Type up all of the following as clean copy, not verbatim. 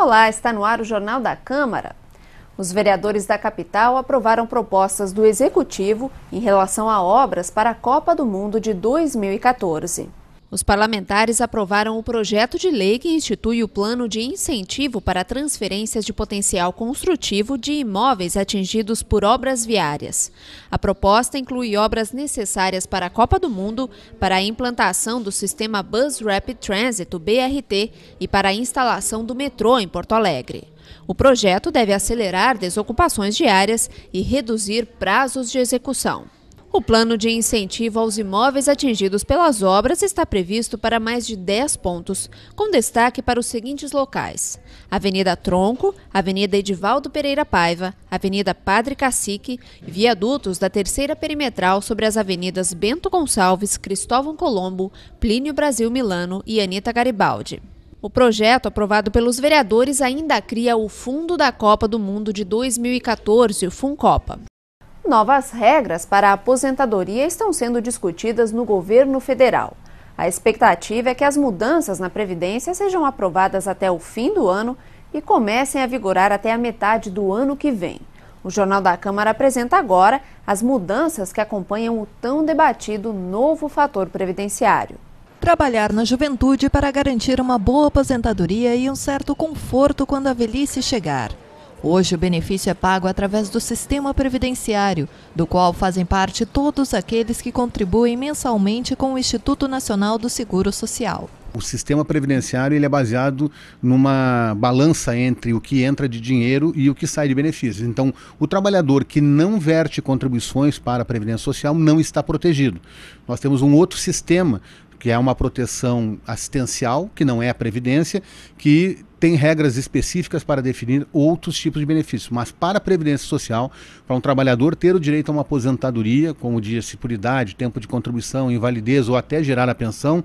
Olá, está no ar o Jornal da Câmara. Os vereadores da capital aprovaram propostas do Executivo em relação a obras para a Copa do Mundo de 2014. Os parlamentares aprovaram o projeto de lei que institui o plano de incentivo para transferências de potencial construtivo de imóveis atingidos por obras viárias. A proposta inclui obras necessárias para a Copa do Mundo, para a implantação do sistema Bus Rapid Transit, o BRT, e para a instalação do metrô em Porto Alegre. O projeto deve acelerar desocupações diárias e reduzir prazos de execução. O plano de incentivo aos imóveis atingidos pelas obras está previsto para mais de 10 pontos, com destaque para os seguintes locais: Avenida Tronco, Avenida Edivaldo Pereira Paiva, Avenida Padre Cacique, viadutos da Terceira Perimetral sobre as avenidas Bento Gonçalves, Cristóvão Colombo, Plínio Brasil Milano e Anita Garibaldi. O projeto, aprovado pelos vereadores, ainda cria o Fundo da Copa do Mundo de 2014, o FUNCOPA. Novas regras para a aposentadoria estão sendo discutidas no governo federal. A expectativa é que as mudanças na Previdência sejam aprovadas até o fim do ano e comecem a vigorar até a metade do ano que vem. O Jornal da Câmara apresenta agora as mudanças que acompanham o tão debatido novo fator previdenciário. Trabalhar na juventude para garantir uma boa aposentadoria e um certo conforto quando a velhice chegar. Hoje o benefício é pago através do sistema previdenciário, do qual fazem parte todos aqueles que contribuem mensalmente com o Instituto Nacional do Seguro Social. O sistema previdenciário ele é baseado numa balança entre o que entra de dinheiro e o que sai de benefícios. Então, o trabalhador que não verte contribuições para a Previdência Social não está protegido. Nós temos um outro sistema, que é uma proteção assistencial, que não é a Previdência, que tem regras específicas para definir outros tipos de benefícios. Mas para a Previdência Social, para um trabalhador ter o direito a uma aposentadoria, como diz-se por idade, tempo de contribuição, invalidez ou até gerar a pensão,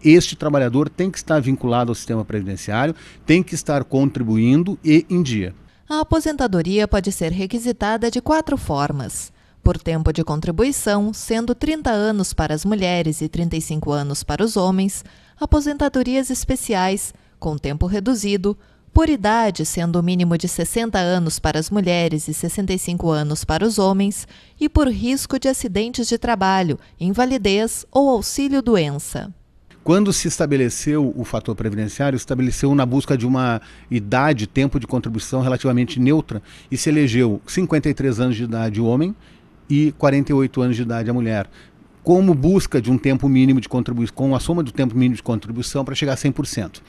este trabalhador tem que estar vinculado ao sistema previdenciário, tem que estar contribuindo e em dia. A aposentadoria pode ser requisitada de 4 formas. Por tempo de contribuição, sendo 30 anos para as mulheres e 35 anos para os homens, aposentadorias especiais, com tempo reduzido, por idade, sendo o mínimo de 60 anos para as mulheres e 65 anos para os homens, e por risco de acidentes de trabalho, invalidez ou auxílio-doença. Quando se estabeleceu o fator previdenciário, estabeleceu na busca de uma idade, tempo de contribuição relativamente neutra, e se elegeu 53 anos de idade o homem e 48 anos de idade a mulher, como busca de um tempo mínimo de contribuição, com a soma do tempo mínimo de contribuição para chegar a 100%.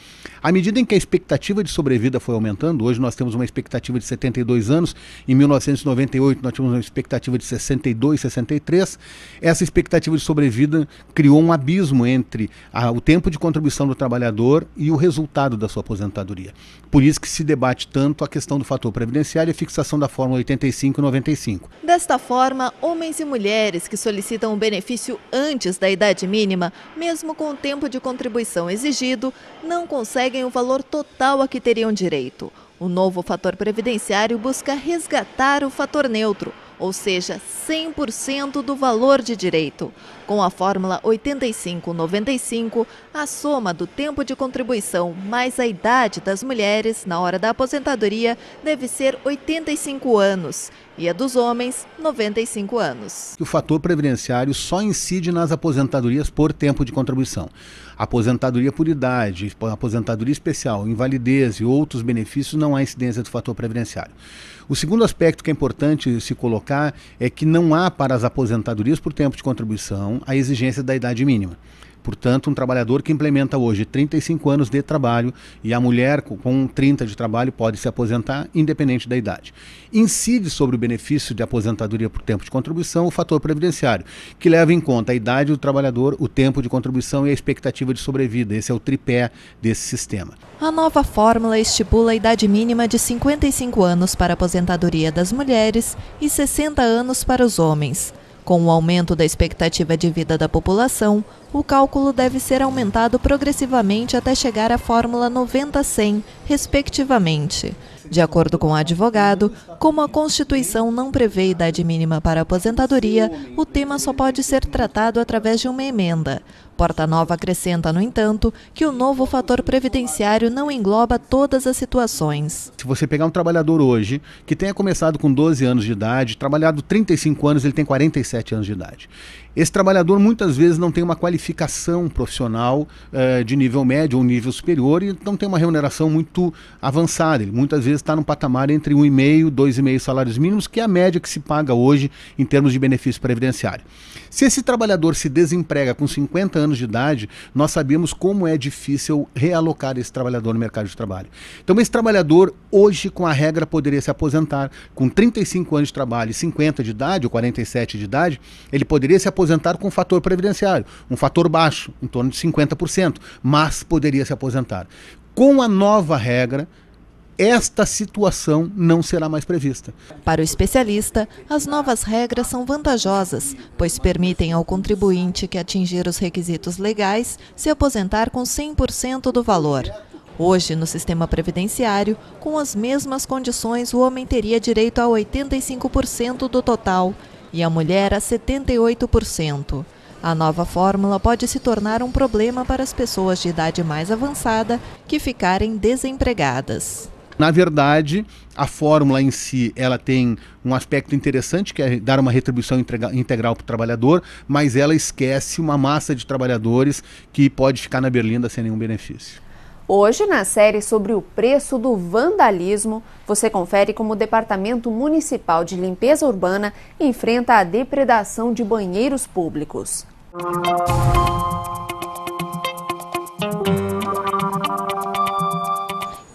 À medida em que a expectativa de sobrevida foi aumentando, hoje nós temos uma expectativa de 72 anos, em 1998 nós tínhamos uma expectativa de 62, 63, essa expectativa de sobrevida criou um abismo entre o tempo de contribuição do trabalhador e o resultado da sua aposentadoria. Por isso que se debate tanto a questão do fator previdenciário e a fixação da fórmula 85 e 95. Desta forma, homens e mulheres que solicitam o benefício antes da idade mínima, mesmo com o tempo de contribuição exigido, não conseguem o valor total a que teriam direito. O novo fator previdenciário busca resgatar o fator neutro, ou seja, 100% do valor de direito. Com a fórmula 85-95, a soma do tempo de contribuição mais a idade das mulheres na hora da aposentadoria deve ser 85 anos e a dos homens, 95 anos. O fator previdenciário só incide nas aposentadorias por tempo de contribuição. Aposentadoria por idade, aposentadoria especial, invalidez e outros benefícios não há incidência do fator previdenciário. O segundo aspecto que é importante se colocar é que não há para as aposentadorias por tempo de contribuição a exigência da idade mínima. Portanto, um trabalhador que implementa hoje 35 anos de trabalho e a mulher com 30 de trabalho pode se aposentar independente da idade. Incide sobre o benefício de aposentadoria por tempo de contribuição o fator previdenciário, que leva em conta a idade do trabalhador, o tempo de contribuição e a expectativa de sobrevida. Esse é o tripé desse sistema. A nova fórmula estipula a idade mínima de 55 anos para a aposentadoria das mulheres e 60 anos para os homens. Com o aumento da expectativa de vida da população, o cálculo deve ser aumentado progressivamente até chegar à fórmula 90-100, respectivamente. De acordo com o advogado, como a Constituição não prevê idade mínima para aposentadoria, o tema só pode ser tratado através de uma emenda. Porta Nova acrescenta, no entanto, que o novo fator previdenciário não engloba todas as situações. Se você pegar um trabalhador hoje, que tenha começado com 12 anos de idade, trabalhado 35 anos, ele tem 47 anos de idade. Esse trabalhador muitas vezes não tem uma qualificação profissional de nível médio ou nível superior e não tem uma remuneração muito avançada. Ele muitas vezes está num patamar entre 1,5 e 2,5 salários mínimos, que é a média que se paga hoje em termos de benefício previdenciário. Se esse trabalhador se desemprega com 50 anos de idade, nós sabemos como é difícil realocar esse trabalhador no mercado de trabalho. Então esse trabalhador hoje, com a regra, poderia se aposentar com 35 anos de trabalho e 50 de idade ou 47 de idade, ele poderia se aposentar com um fator previdenciário, um fator baixo, em torno de 50%, mas poderia se aposentar. Com a nova regra, esta situação não será mais prevista. Para o especialista, as novas regras são vantajosas, pois permitem ao contribuinte que atingir os requisitos legais se aposentar com 100% do valor. Hoje, no sistema previdenciário, com as mesmas condições, o homem teria direito a 85% do total e a mulher a 78%. A nova fórmula pode se tornar um problema para as pessoas de idade mais avançada que ficarem desempregadas. Na verdade, a fórmula em si, ela tem um aspecto interessante, que é dar uma retribuição integral para o trabalhador, mas ela esquece uma massa de trabalhadores que pode ficar na berlinda sem nenhum benefício. Hoje, na série sobre o preço do vandalismo, você confere como o Departamento Municipal de Limpeza Urbana enfrenta a depredação de banheiros públicos.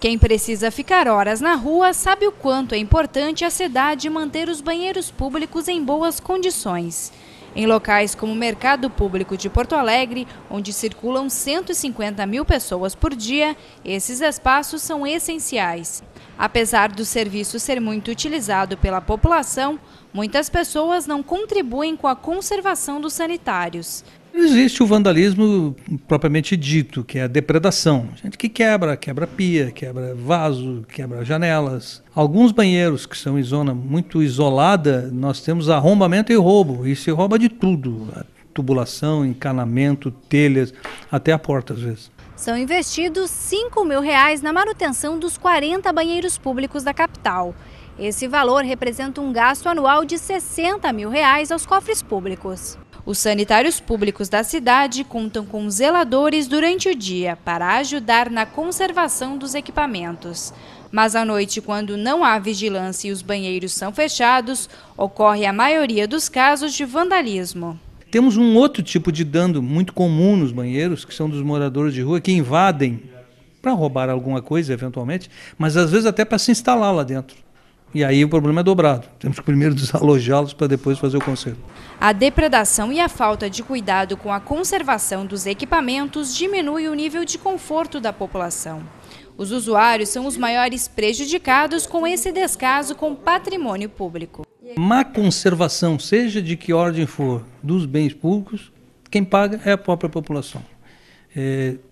Quem precisa ficar horas na rua sabe o quanto é importante a cidade manter os banheiros públicos em boas condições. Em locais como o Mercado Público de Porto Alegre, onde circulam 150 mil pessoas por dia, esses espaços são essenciais. Apesar do serviço ser muito utilizado pela população, muitas pessoas não contribuem com a conservação dos sanitários. Existe o vandalismo propriamente dito, que é a depredação. Gente que quebra pia, quebra vaso, quebra janelas. Alguns banheiros que são em zona muito isolada, nós temos arrombamento e roubo. E se rouba de tudo, tubulação, encanamento, telhas, até a porta às vezes. São investidos R$5 mil na manutenção dos 40 banheiros públicos da capital. Esse valor representa um gasto anual de R$60 mil aos cofres públicos. Os sanitários públicos da cidade contam com zeladores durante o dia para ajudar na conservação dos equipamentos. Mas à noite, quando não há vigilância e os banheiros são fechados, ocorre a maioria dos casos de vandalismo. Temos um outro tipo de dano muito comum nos banheiros, que são dos moradores de rua que invadem para roubar alguma coisa, eventualmente, mas às vezes até para se instalar lá dentro. E aí o problema é dobrado. Temos que primeiro desalojá-los para depois fazer o conserto. A depredação e a falta de cuidado com a conservação dos equipamentos diminui o nível de conforto da população. Os usuários são os maiores prejudicados com esse descaso com patrimônio público. Má conservação, seja de que ordem for, dos bens públicos, quem paga é a própria população.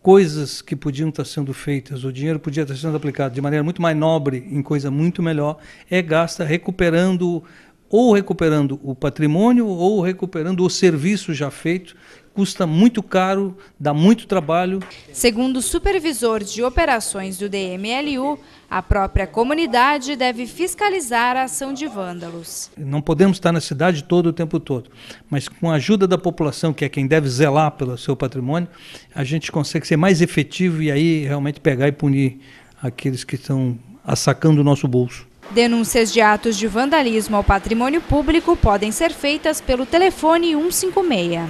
Coisas que podiam estar sendo feitas, o dinheiro podia estar sendo aplicado de maneira muito mais nobre, em coisa muito melhor, gasta recuperando o patrimônio ou recuperando o serviço já feito. Custa muito caro, dá muito trabalho. Segundo o supervisor de operações do DMLU, a própria comunidade deve fiscalizar a ação de vândalos. Não podemos estar na cidade todo o tempo todo, mas com a ajuda da população, que é quem deve zelar pelo seu patrimônio, a gente consegue ser mais efetivo e aí realmente pegar e punir aqueles que estão assacando o nosso bolso. Denúncias de atos de vandalismo ao patrimônio público podem ser feitas pelo telefone 156.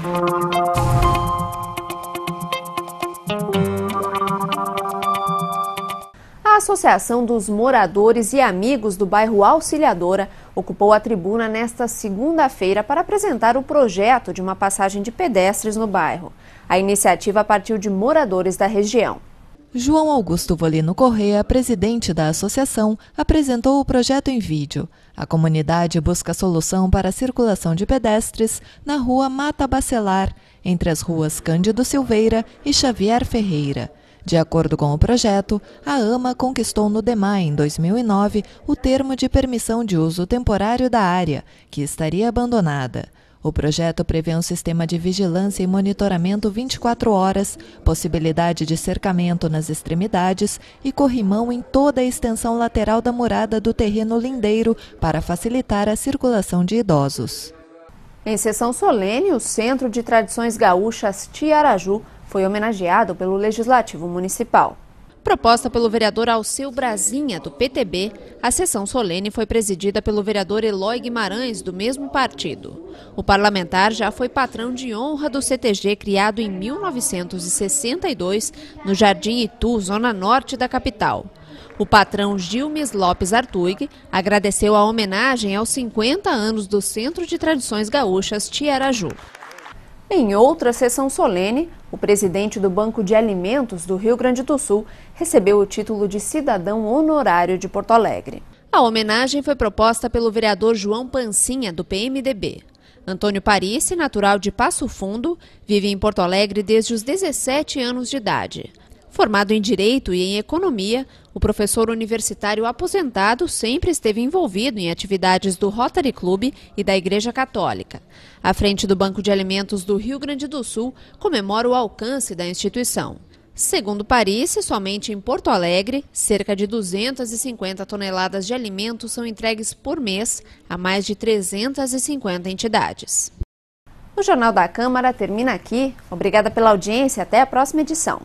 A Associação dos Moradores e Amigos do bairro Auxiliadora ocupou a tribuna nesta segunda-feira para apresentar o projeto de uma passagem de pedestres no bairro. A iniciativa partiu de moradores da região. João Augusto Volino Corrêa, presidente da associação, apresentou o projeto em vídeo. A comunidade busca solução para a circulação de pedestres na rua Mata Bacelar, entre as ruas Cândido Silveira e Xavier Ferreira. De acordo com o projeto, a AMA conquistou no DEMAI, em 2009, o termo de permissão de uso temporário da área, que estaria abandonada. O projeto prevê um sistema de vigilância e monitoramento 24 horas, possibilidade de cercamento nas extremidades e corrimão em toda a extensão lateral da murada do terreno lindeiro para facilitar a circulação de idosos. Em sessão solene, o Centro de Tradições Gaúchas Tiaraju foi homenageado pelo Legislativo Municipal. Proposta pelo vereador Alceu Brasinha, do PTB, a sessão solene foi presidida pelo vereador Eloy Guimarães, do mesmo partido. O parlamentar já foi patrão de honra do CTG, criado em 1962, no Jardim Itu, zona norte da capital. O patrão Gilmes Lopes Artuig agradeceu a homenagem aos 50 anos do Centro de Tradições Gaúchas Tiaraju. Em outra sessão solene, o presidente do Banco de Alimentos do Rio Grande do Sul recebeu o título de cidadão honorário de Porto Alegre. A homenagem foi proposta pelo vereador João Pancinha, do PMDB. Antônio Parisse, natural de Passo Fundo, vive em Porto Alegre desde os 17 anos de idade. Formado em Direito e em Economia, o professor universitário aposentado sempre esteve envolvido em atividades do Rotary Club e da Igreja Católica. À frente do Banco de Alimentos do Rio Grande do Sul, comemora o alcance da instituição. Segundo Parisse, somente em Porto Alegre, cerca de 250 toneladas de alimentos são entregues por mês a mais de 350 entidades. O Jornal da Câmara termina aqui. Obrigada pela audiência. Até a próxima edição.